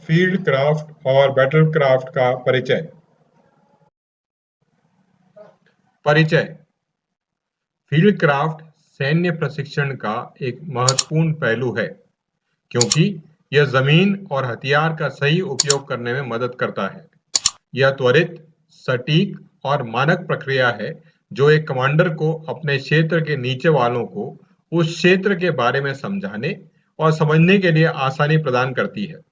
Field craft और battle craft का परिचय। परिचय। फील्ड क्राफ्ट सैन्य प्रशिक्षण का एक महत्वपूर्ण पहलू है, क्योंकि यह जमीन और हथियार का सही उपयोग करने में मदद करता है। यह त्वरित, सटीक और मानक प्रक्रिया है जो एक कमांडर को अपने क्षेत्र के नीचे वालों को उस क्षेत्र के बारे में समझाने और समझने के लिए आसानी प्रदान करती है।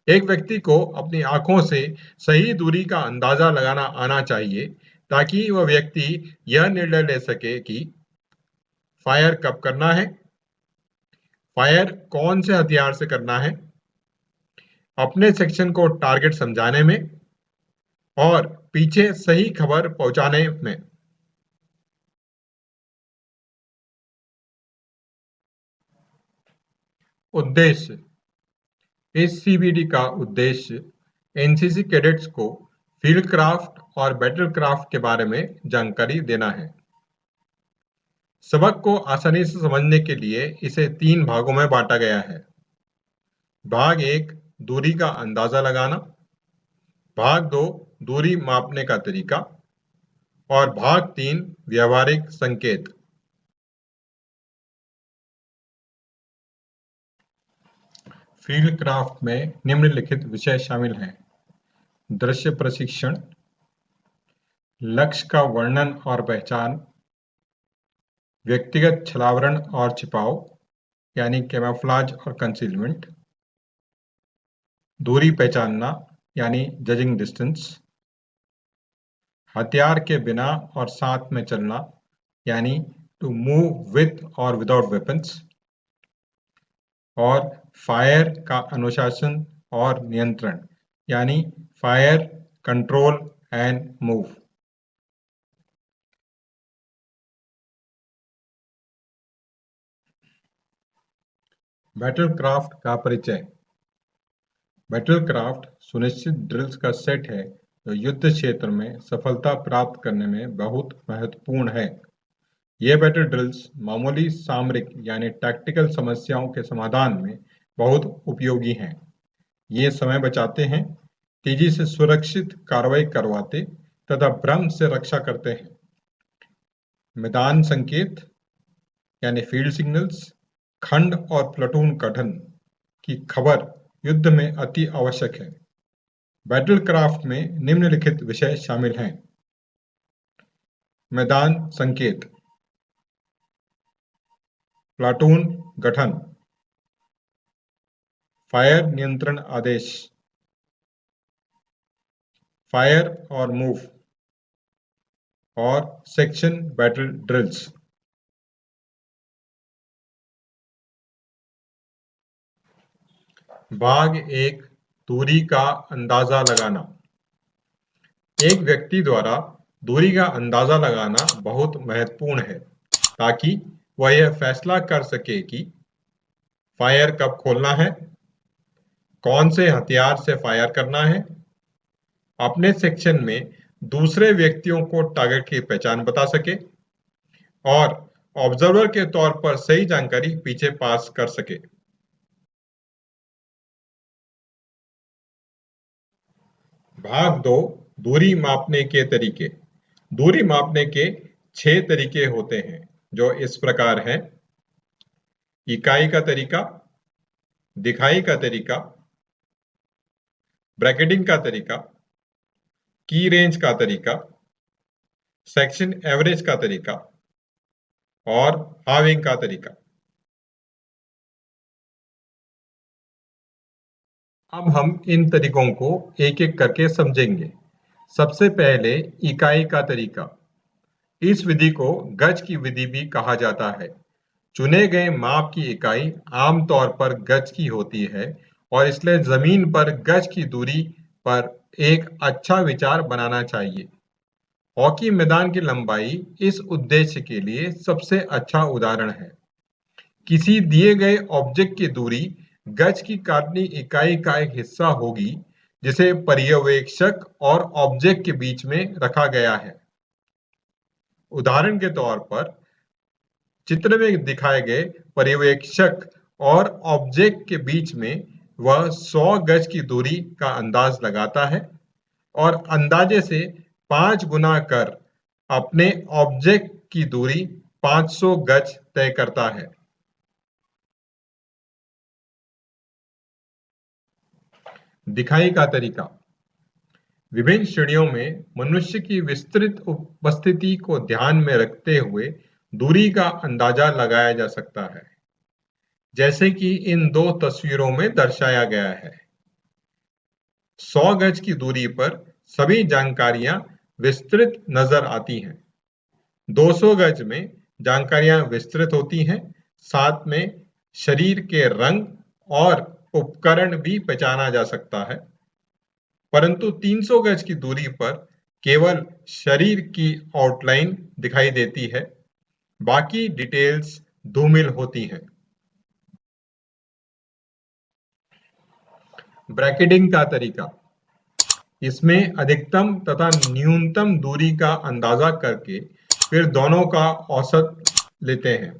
एक व्यक्ति को अपनी आंखों से सही दूरी का अंदाजा लगाना आना चाहिए, ताकि वह व्यक्ति यह निर्णय ले सके कि फायर कब करना है, फायर कौन से हथियार से करना है, अपने सेक्शन को टारगेट समझाने में और पीछे सही खबर पहुंचाने में। उद्देश्य। इस सीबीडी का उद्देश्य एनसीसी कैडेट्स को फील्ड क्राफ्ट और बैटल क्राफ्ट के बारे में जानकारी देना है। सबक को आसानी से समझने के लिए इसे 3 भागों में बांटा गया है। भाग 1 दूरी का अंदाजा लगाना, भाग 2 दूरी मापने का तरीका और भाग 3 व्यावहारिक संकेत। फील्ड क्राफ्ट में निम्नलिखित विषय शामिल हैं: दृश्य प्रशिक्षण, लक्ष्य का वर्णन और पहचान, व्यक्तिगत छलावरण और छिपाव यानी कैमोफ्लेज और कंसीलमेंट, दूरी पहचानना यानी जजिंग डिस्टेंस, हथियार के बिना और साथ में चलना यानी टू मूव विथ और विदाउट वेपन्स, और फायर का अनुशासन और नियंत्रण यानी fire control and move. Battle craft का परिचय। बैटल क्राफ्ट सुनिश्चित ड्रिल्स का सेट है जो युद्ध क्षेत्र में सफलता प्राप्त करने में बहुत महत्वपूर्ण है। ये बैटल ड्रिल्स मामूली सामरिक यानी टैक्टिकल समस्याओं के समाधान में बहुत उपयोगी हैं। ये समय बचाते हैं, तेजी से सुरक्षित कार्रवाई करवाते तथा भ्रम से रक्षा करते हैं। मैदान संकेत यानी फील्ड सिग्नल्स, खंड और प्लाटून गठन की खबर युद्ध में अति आवश्यक है। बैटल क्राफ्ट में निम्नलिखित विषय शामिल हैं: मैदान संकेत, प्लाटून गठन, फायर नियंत्रण आदेश, फायर और मूव, और सेक्शन बैटल ड्रिल्स। भाग 1 दूरी का अंदाजा लगाना। एक व्यक्ति द्वारा दूरी का अंदाजा लगाना बहुत महत्वपूर्ण है, ताकि वह यह फैसला कर सके कि फायर कब खोलना है, कौन से हथियार से फायर करना है, अपने सेक्शन में दूसरे व्यक्तियों को टारगेट की पहचान बता सके और ऑब्जर्वर के तौर पर सही जानकारी पीछे पास कर सके। भाग 2 दूरी मापने के तरीके। दूरी मापने के 6 तरीके होते हैं, जो इस प्रकार हैं: इकाई का तरीका, दिखाई का तरीका, ब्रैकेटिंग का तरीका, की रेंज का तरीका, सेक्शन एवरेज का तरीका और हाविंग का तरीका। अब हम इन तरीकों को एक एक करके समझेंगे। सबसे पहले इकाई का तरीका। इस विधि को गज की विधि भी कहा जाता है। चुने गए माप की इकाई आमतौर पर गज की होती है और इसलिए जमीन पर गज की दूरी पर एक अच्छा विचार बनाना चाहिए। हॉकी मैदान की लंबाई इस उद्देश्य के लिए सबसे अच्छा उदाहरण है। किसी दिए गए ऑब्जेक्ट की दूरी गज की काटनी इकाई का एक हिस्सा होगी, जिसे पर्यवेक्षक और ऑब्जेक्ट के बीच में रखा गया है। उदाहरण के तौर पर चित्र में दिखाए गए पर्यवेक्षक और ऑब्जेक्ट के बीच में वह 100 गज की दूरी का अंदाज लगाता है और अंदाजे से 5 गुना कर अपने ऑब्जेक्ट की दूरी 500 गज तय करता है। दिखाई का तरीका। विभिन्न श्रेणियों में मनुष्य की विस्तृत उपस्थिति को ध्यान में रखते हुए दूरी का अंदाजा लगाया जा सकता है, जैसे कि इन दो तस्वीरों में दर्शाया गया है। 100 गज की दूरी पर सभी जानकारियां विस्तृत नजर आती हैं। 200 गज में जानकारियां विस्तृत होती हैं, साथ में शरीर के रंग और उपकरण भी पहचाना जा सकता है। परंतु 300 गज की दूरी पर केवल शरीर की आउटलाइन दिखाई देती है, बाकी डिटेल्स धूमिल होती हैं। ब्रैकेटिंग का तरीका। इसमें अधिकतम तथा न्यूनतम दूरी का अंदाजा करके फिर दोनों का औसत लेते हैं,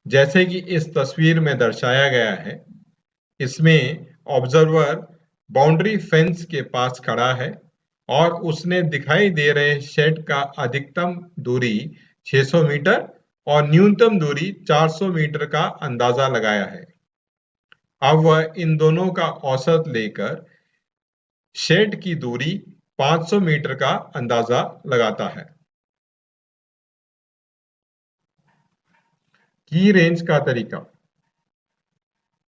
जैसे कि इस तस्वीर में दर्शाया गया है। इसमें ऑब्जर्वर बाउंड्री फेंस के पास खड़ा है और उसने दिखाई दे रहे शेड का अधिकतम दूरी 600 मीटर और न्यूनतम दूरी 400 मीटर का अंदाजा लगाया है। अब वह इन दोनों का औसत लेकर शेड की दूरी 500 मीटर का अंदाजा लगाता है। की रेंज का तरीका।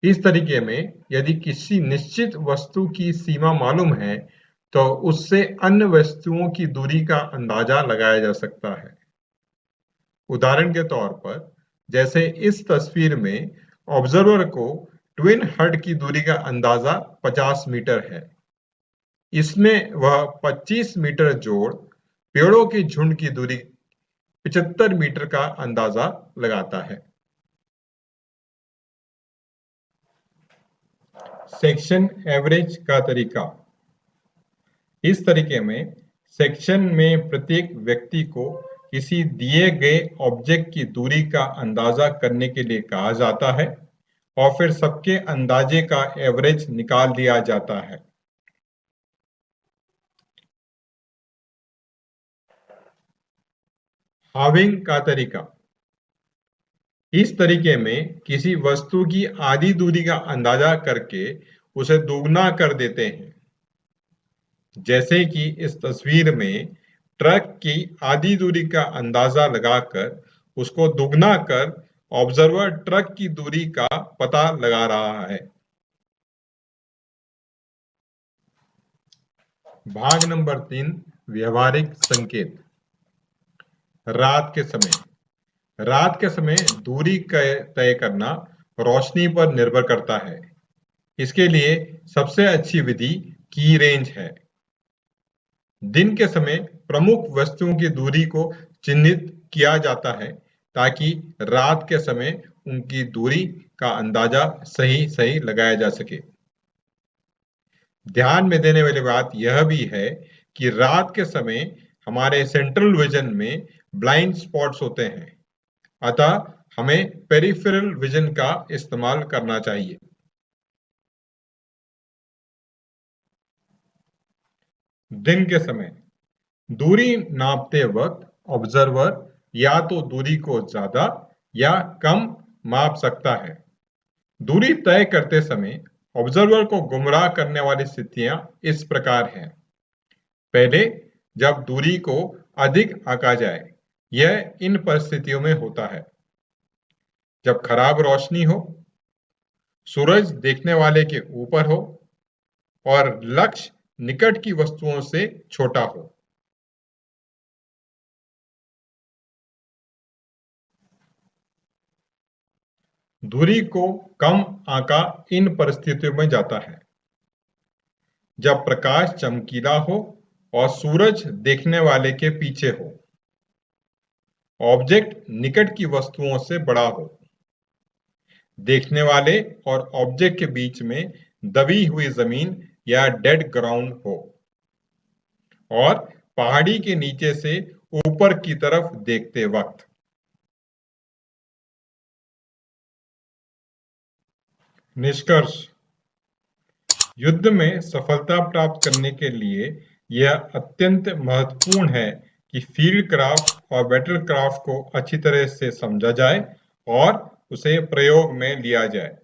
इस तरीके में यदि किसी निश्चित वस्तु की सीमा मालूम है तो उससे अन्य वस्तुओं की दूरी का अंदाजा लगाया जा सकता है। उदाहरण के तौर पर, जैसे इस तस्वीर में ऑब्जर्वर को ट्विन हट की दूरी का अंदाजा 50 मीटर है। इसमें वह 25 मीटर जोड़ पेड़ों के झुंड की दूरी 75 मीटर का अंदाजा लगाता है। सेक्शन एवरेज का तरीका। इस तरीके में सेक्शन में प्रत्येक व्यक्ति को किसी दिए गए ऑब्जेक्ट की दूरी का अंदाजा करने के लिए कहा जाता है और फिर सबके अंदाजे का एवरेज निकाल दिया जाता है। हाविंग का तरीका। इस तरीके में किसी वस्तु की आधी दूरी का अंदाजा करके उसे दोगुना कर देते हैं, जैसे कि इस तस्वीर में ट्रक की आधी दूरी का अंदाजा लगाकर उसको दोगुना कर ऑब्जर्वर ट्रक की दूरी का पता लगा रहा है। भाग नंबर 3, व्यवहारिक संकेत। रात के समय। रात के समय दूरी तय करना रोशनी पर निर्भर करता है। इसके लिए सबसे अच्छी विधि की रेंज है। दिन के समय प्रमुख वस्तुओं की दूरी को चिन्हित किया जाता है ताकि रात के समय उनकी दूरी का अंदाजा सही लगाया जा सके। ध्यान में देने वाली बात यह भी है कि रात के समय हमारे सेंट्रल विजन में ब्लाइंड स्पॉट्स होते हैं, अतः हमें पेरिफेरल विजन का इस्तेमाल करना चाहिए। दिन के समय दूरी नापते वक्त ऑब्जर्वर या तो दूरी को ज्यादा या कम माप सकता है। दूरी तय करते समय ऑब्जर्वर को गुमराह करने वाली स्थितियां इस प्रकार हैं। पहले, जब दूरी को अधिक आंका जाए, यह इन परिस्थितियों में होता है: जब खराब रोशनी हो, सूरज देखने वाले के ऊपर हो और लक्ष्य निकट की वस्तुओं से छोटा हो। दूरी को कम आंका इन परिस्थितियों में जाता है: जब प्रकाश चमकीला हो और सूरज देखने वाले के पीछे हो, ऑब्जेक्ट निकट की वस्तुओं से बड़ा हो, देखने वाले और ऑब्जेक्ट के बीच में दबी हुई जमीन या डेड ग्राउंड हो, और पहाड़ी के नीचे से ऊपर की तरफ देखते वक्त। निष्कर्ष। युद्ध में सफलता प्राप्त करने के लिए यह अत्यंत महत्वपूर्ण है कि फील्ड क्राफ्ट और बैटल क्राफ्ट को अच्छी तरह से समझा जाए और उसे प्रयोग में लिया जाए।